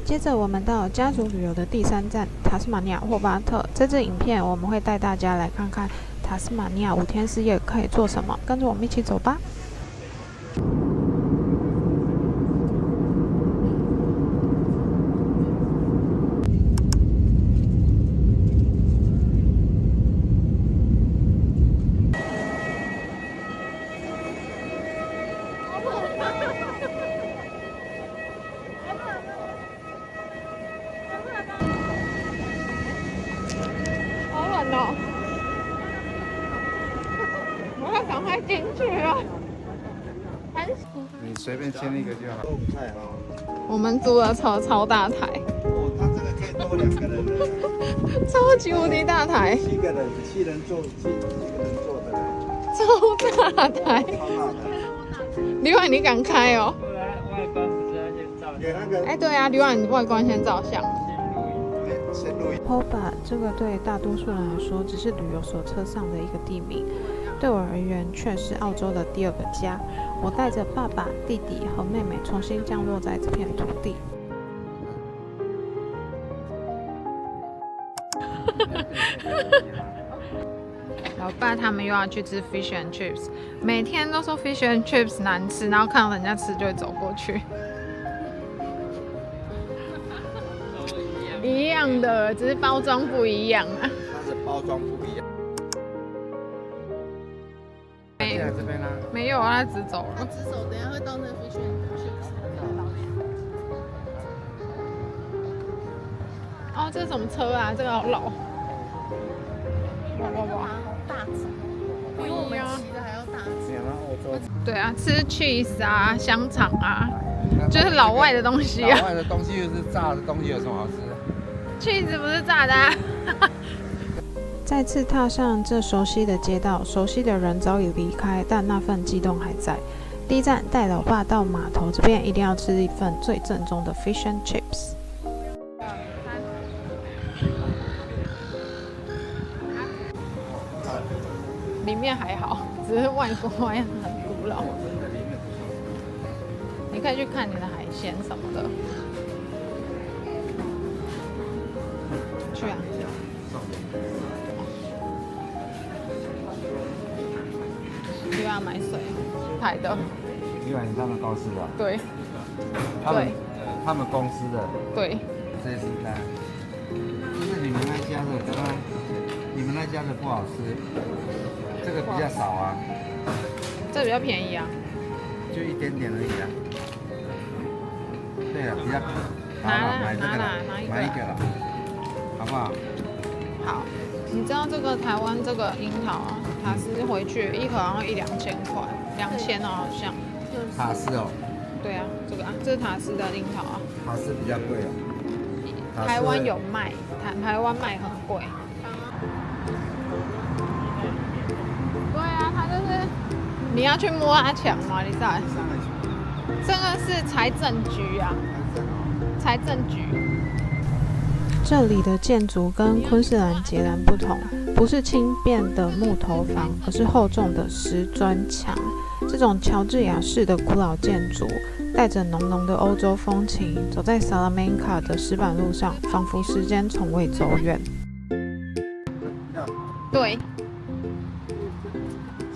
接着我们到家族旅游的第3站塔斯马尼亚霍巴特。这支影片我们会带大家来看看塔斯马尼亚5天4夜可以做什么，跟着我们一起走吧。我要赶快进去了。你随便签一个就好。都不太好。我们租了超大台。哦，它这个可以多2个人的。超级无敌大台。7个人，7人坐，7个人坐的。超大台。超大台。刘婉，你敢开哦？外观不是要先照相？哎，对啊，刘婉，外观先照相。先录影。Hoba 这个对大多数人来说只是旅游手册上的一个地名，对我而言却是澳洲的第2个家。我带着爸爸、弟弟和妹妹重新降落在这片土地。老爸他们又要去吃 fish and chips， 每天都说 fish and chips 难吃，然后看到人家吃就会走过去。一样的，只是包装不一样啊。它是包装不一样。进来这边啦。没有啊，他直走了。他直走，等一下会到那个飞旋去。哦，这是什么车啊？这个好老。哇！好大只，比我们骑的还要大只。对啊，吃 cheese 啊，香肠啊，就是老外的东西啊。老外的东西又是炸的东西，有什么好吃的？cheese 不是炸的啊。再次踏上这熟悉的街道，熟悉的人早已离开，但那份激动还在。第一站带老爸到码头这边，一定要吃一份最正宗的 fish and chips。里面还好，只是外观很古老。你可以去看你的海鲜什么的。去啊！又要买水，台的。因为他们公司的。对。他们公司的。对。这是单。就是你们那家的，刚刚你们那家的不好吃，这个比较少啊。这比较便宜啊。就一点点而已啊。对了，比较。拿一个了，好不好？好。你知道这个台湾这个樱桃啊，塔斯回去1盒好像1、2千块，2000哦好像。塔斯哦。对啊，这个啊，这是塔斯的樱桃啊。塔斯比较贵哦。台湾有卖，台湾卖很贵。对啊，它就是你要去摸它墙嘛，你知道？这个是财政局啊，财政局。这里的建筑跟昆士兰截然不同，不是轻便的木头房，而是厚重的石砖墙。这种乔治亚式的古老建筑，带着浓浓的欧洲风情，走在萨拉曼卡的石板路上，仿佛时间从未走远。对。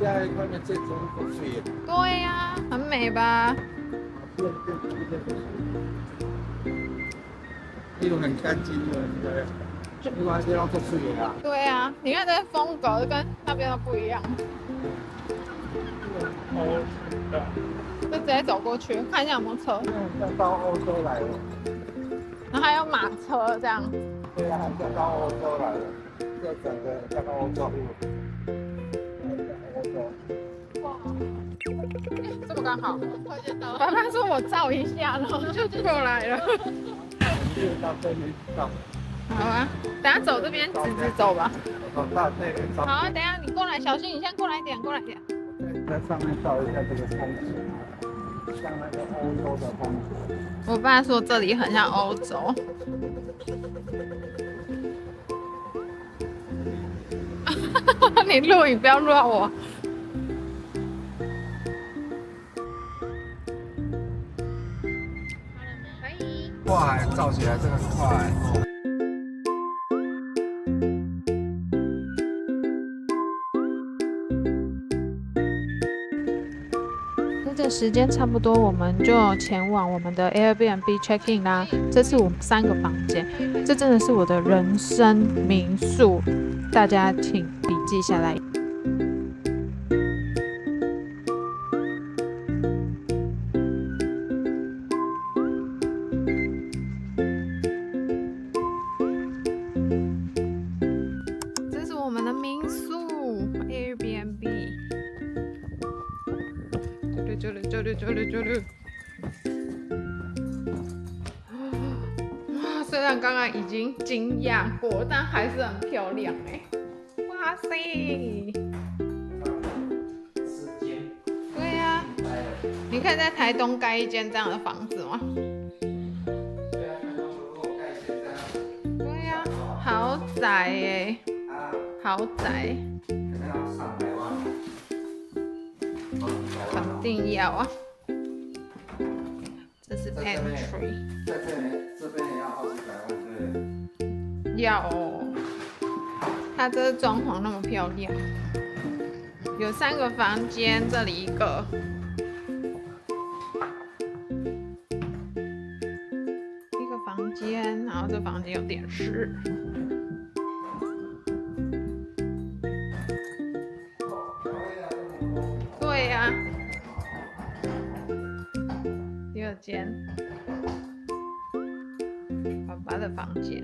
在外面这种风水。对呀，很美吧？又很干净的，另外地方做水啊。对啊，你看这风格跟那边都不一样。就直接走过去，看一下有没有车。像到欧洲来了。然后还有马车这样。对啊，像到欧洲来了，这整个像到欧洲。哇，这么刚好。爸爸说我照一下，然后就过来了。好啊，等下走这边直走吧。好啊，等下你过来，小心，你先过来一点，过来一点。在上面照一下这个风景，像那个欧洲的风景。我爸说这里很像欧洲。你录影不要录到我。哇，跨海照起来，这个是跨海。跟着时间差不多，我们就前往我们的 Airbnb check in 啦。这次我们3个房间，这真的是我的人生民宿，大家请笔记下来。这是我们的民宿 Airbnb。哇，虽然刚刚已经惊讶过，但还是很漂亮哎！哇塞！对呀，你可以在台东盖一间这样的房子吗？对呀，豪宅哎，豪宅。肯定要啊！这是 pantry， 这边也要好几百万，对。要哦。它这装潢那么漂亮，有3个房间，这里1个。1个房间，然后这房间有电视。对呀、第2间，爸爸的房间。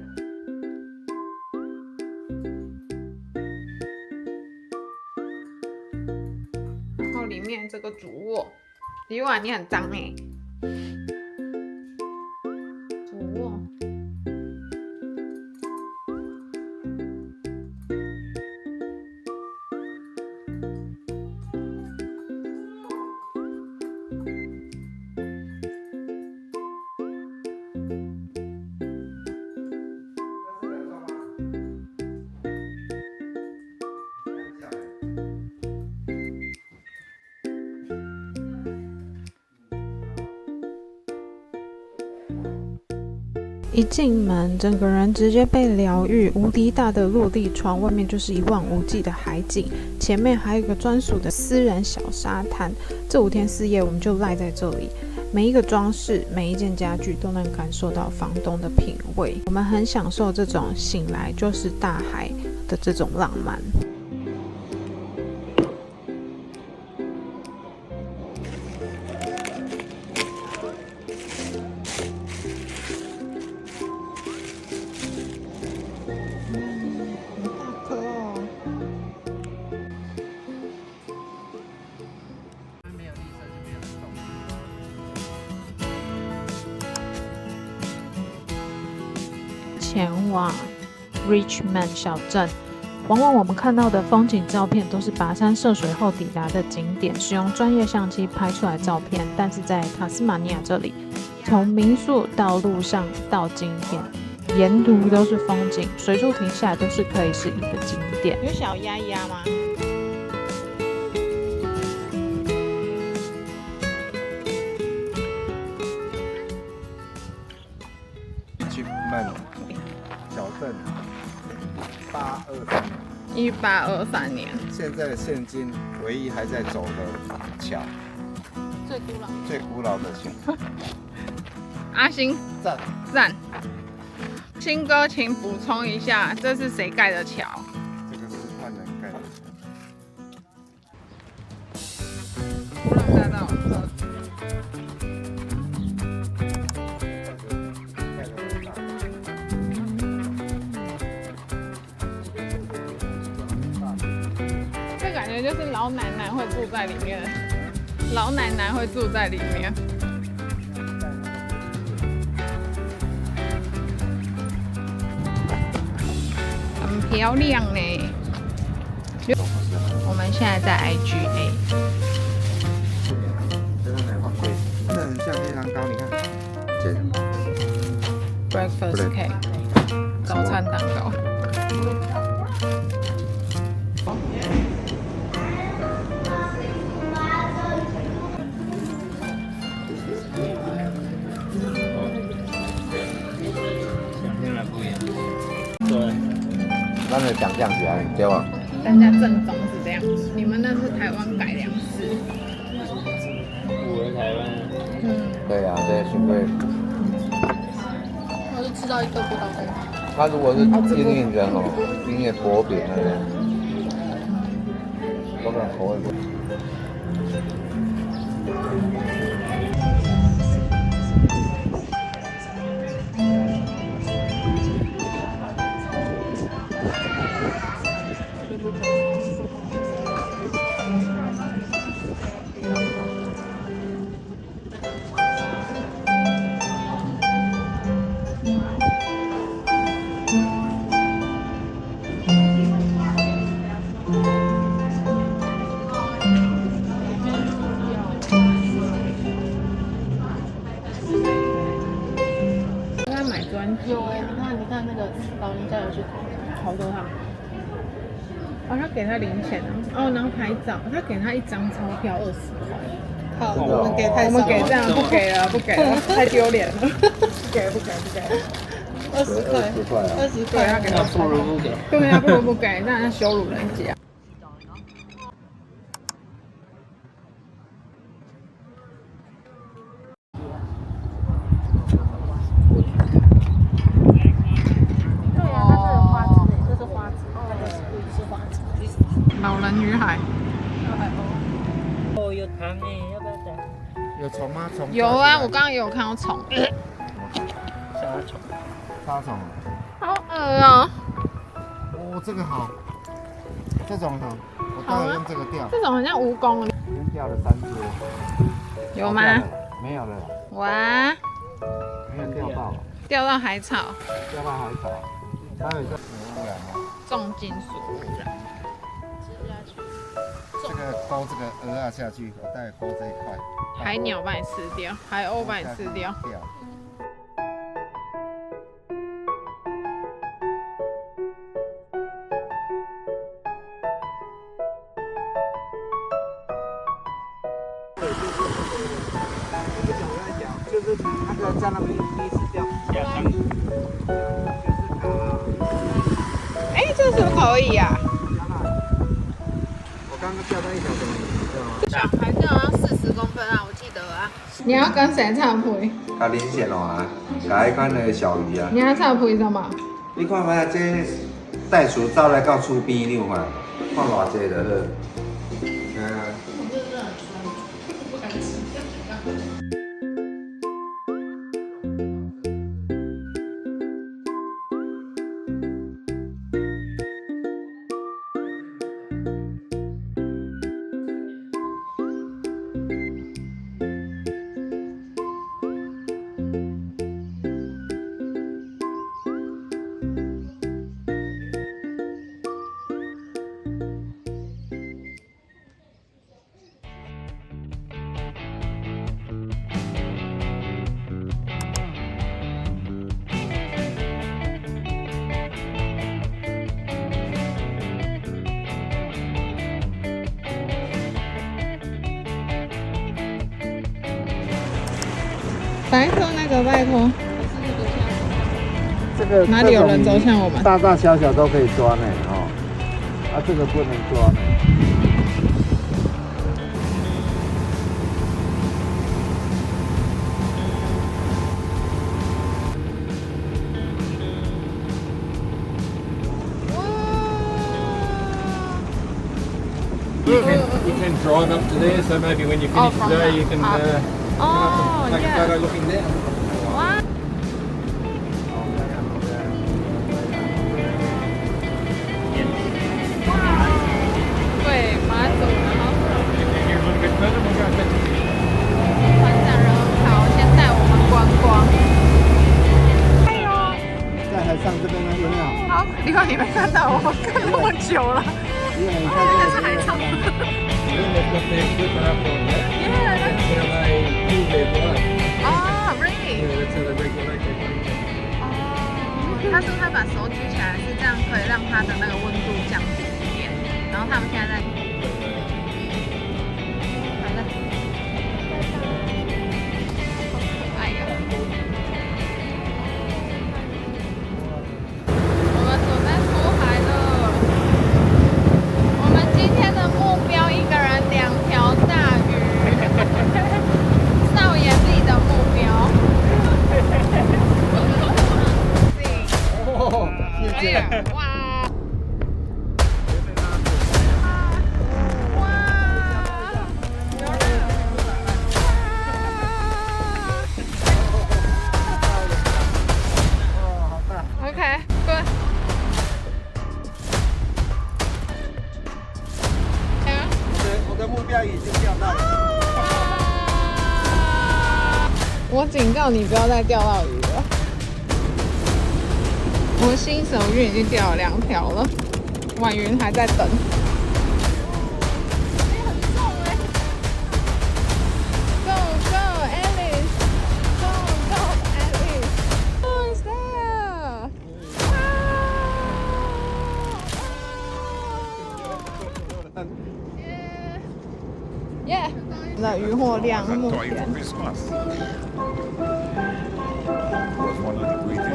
然后里面这个主卧，李婉你很脏哎。主卧。一进门，整个人直接被疗愈，无敌大的落地窗，外面就是一望无际的海景，前面还有一个专属的私人小沙滩。这5天4夜我们就赖在这里，每一个装饰，每一件家具都能感受到房东的品味。我们很享受这种醒来就是大海的这种浪漫。前往 Richmond 小镇，往往我们看到的风景照片都是跋山涉水后抵达的景点，使用专业相机拍出来的照片。但是在塔斯马尼亚这里，从民宿到路上到景点，沿途都是风景，随处停下来都是可以是一个景点。有小鸭鸭吗？小镇1823年，现在现今唯一还在走的桥，最古老的桥。阿星赞，新哥，请补充一下，这是谁盖的桥？这个是汉人盖的桥。鼓浪大道。这感觉就是老奶奶会住在里面，老奶奶会住在里面。很漂亮呢。我们现在在 IGA。真的很贵，真的很像黑糖糕，你看。Breakfast cake， 早餐蛋糕。的强降起来，对吧？人家正宗是这样，你们那是台湾改良式。我们台湾。对啊，这些训贵。我就吃到一个不到3。它如果是经验人哦，经验薄饼那个，都是口味不。有哎，你看那个老人家有去好多他。哦，他给他零钱哦，然后拍照，他给他一张钞票20块。好，我们给太少了。我们给这样不给了，不给了，太丢脸了。不给不给不给。20块，20块，他给他不如不给。对啊，不如不给，那他羞辱人家。老人与海。哦，有糖哎，要不要打？有虫吗？虫？有啊，我刚刚也有看到虫。沙虫。沙虫。好恶哦。哦，这个好。这种好，我待会用这个钓。这种很像蜈蚣。已经钓了3只。有吗？没有了。哇！没有钓到。钓到海草。钓到海草。还有一个污染吗？重金属污染。这个勾这个鹅啊下去，我待会勾这一块。海鸟把你吃掉，海鸥把你吃掉。就是那个在那边第一次钓。哎，这是不是可以啊？我刚刚钓到1条东西，知道吗？小孩子好像40公分啊，我记得啊。你要跟谁插配？较明显哦，来看那个小鱼啊。你要插配什么？你看嘛，这袋鼠走来到厝边，你有看？看偌济就好。白色那个拜托，这个哪里有人走向我们？大大小小都可以抓呢，哦。啊，这个不能抓呢。You can drive up to there, so maybe when you finish today, you can Oh, take a photo looking down. 哇！对，马祖，然后船长人很好，先带我们观光。哎呦！在海上这边呢，有没有？好，你看你没看到我看那么久了。你看这个是海草。 啊 really？ 哦，他说他把手举起来是这样，可以让它的那个温度降低一点。然后他们现在在，好了，好可爱呀！我们准备出海了。目标已经钓到了。我警告你不要再钓到鱼了。我新手鱼已经钓了2条了，婉云还在等。Go go Alice, go go Alice. Oh, it's there. Yeah. 的渔获量目前，我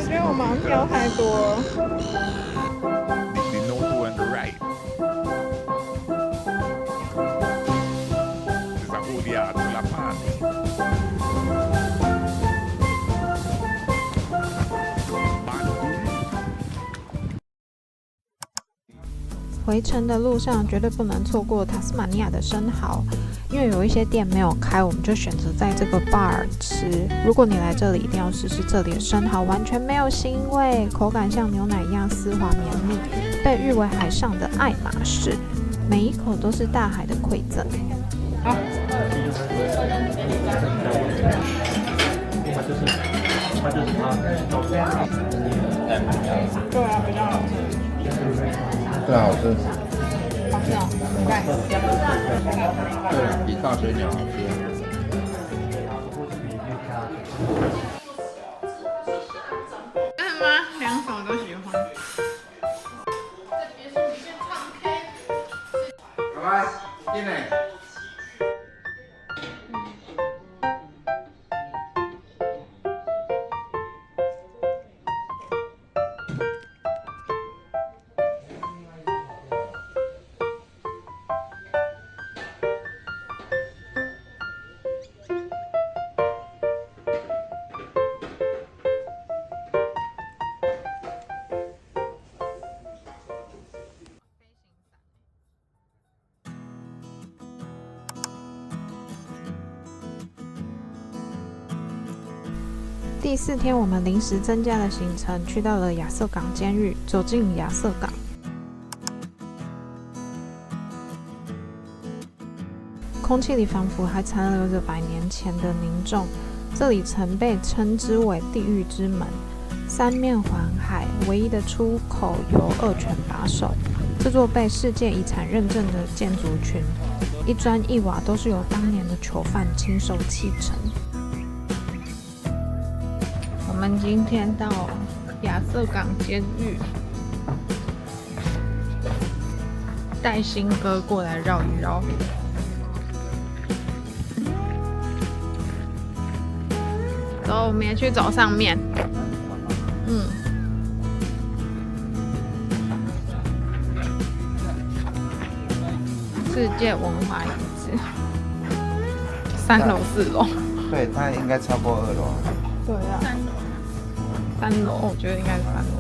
觉得我们钓太多了。回程的路上绝对不能错过塔斯马尼亚的生蚝，因为有一些店没有开，我们就选择在这个 bar 吃。如果你来这里，一定要试试这里的生蚝，完全没有腥味，口感像牛奶一样丝滑绵密，被誉为海上的爱马仕，每一口都是大海的馈赠。好，对啊，比较好吃。对啊，好吃。好吃哦，对。对，比大水鸟好吃。真的吗？2手都喜欢。拜拜，进来。第4天，我们临时增加了行程，去到了亚瑟港监狱，走进亚瑟港。空气里仿佛还残留着100年前的凝重。这里曾被称之为地狱之门，3面环海，唯一的出口由2泉把守。这座被世界遗产认证的建筑群，一砖一瓦都是由当年的囚犯亲手砌成。我们今天到亚瑟港监狱，带新哥过来绕一绕。走，我们也去走上面。世界文化遗址，3楼4楼。对，它应该超过2楼。对啊，3楼，我觉得应该是3楼。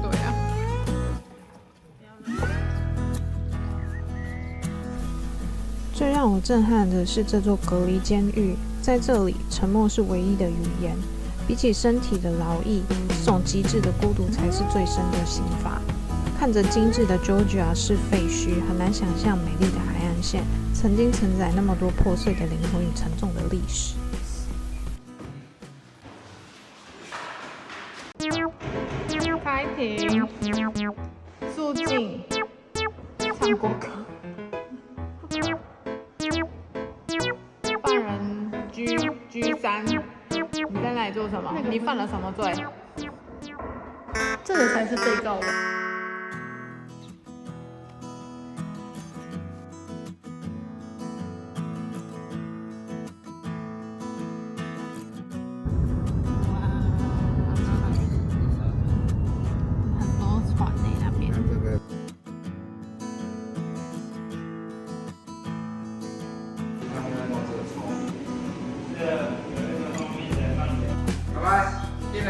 对啊。最让我震撼的是这座隔离监狱，在这里，沉默是唯一的语言。比起身体的劳役，这种极致的孤独才是最深的刑罚。看着精致的 Georgia 是废墟，很难想象美丽的海岸线曾经承载那么多破碎的灵魂与沉重的历史。开庭，肃静，唱国歌。犯人G3，你在那里做什么？你犯了什么罪？这个才是被告人。很多船呢那边。拜拜，进来。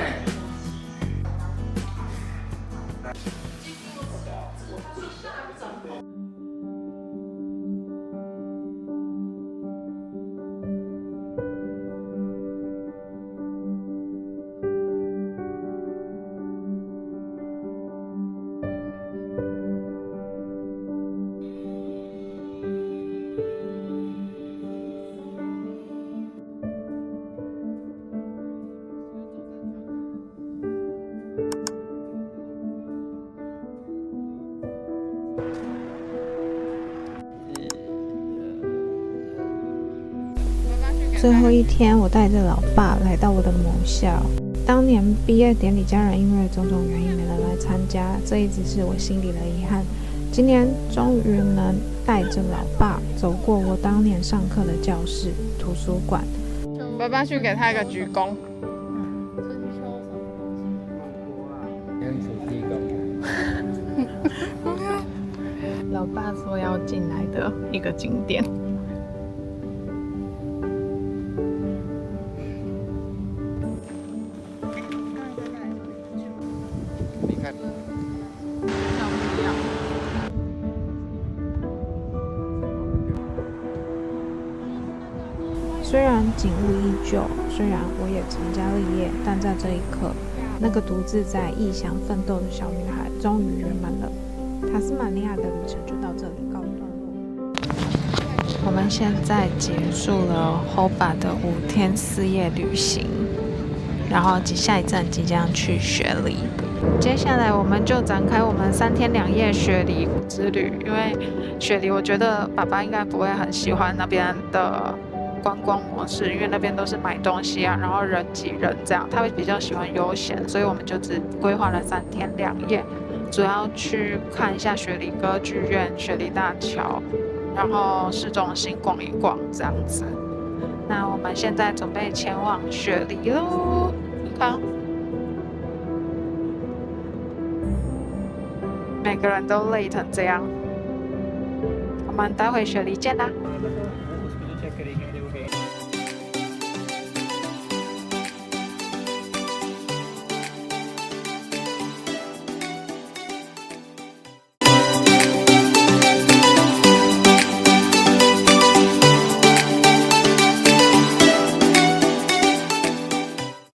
最后一天，我带着老爸来到我的母校。当年毕业典礼，家人因为种种原因没能来参加，这一直是我心里的遗憾。今年终于能带着老爸走过我当年上课的教室——图书馆。爸爸去给他一个鞠躬。老爸说要进来的一个景点。你看，像不一样。虽然景物依旧，虽然我也成家立业，但在这一刻，那个独自在异乡奋斗的小女孩终于圆满了。塔斯马尼亚的旅程就到这里告一段落。我们现在结束了 Hobart 的5天4夜旅行，然后下一站即将去雪梨。接下来我们就展开我们3天2夜雪梨之旅，因为雪梨我觉得爸爸应该不会很喜欢那边的观光模式，因为那边都是买东西啊，然后人挤人这样，他会比较喜欢悠闲，所以我们就只规划了3天2夜，主要去看一下雪梨歌剧院、雪梨大桥，然后市中心逛一逛这样子。那我们现在准备前往雪梨喽，你看，每个人都累成这样，我们待会雪梨见啦。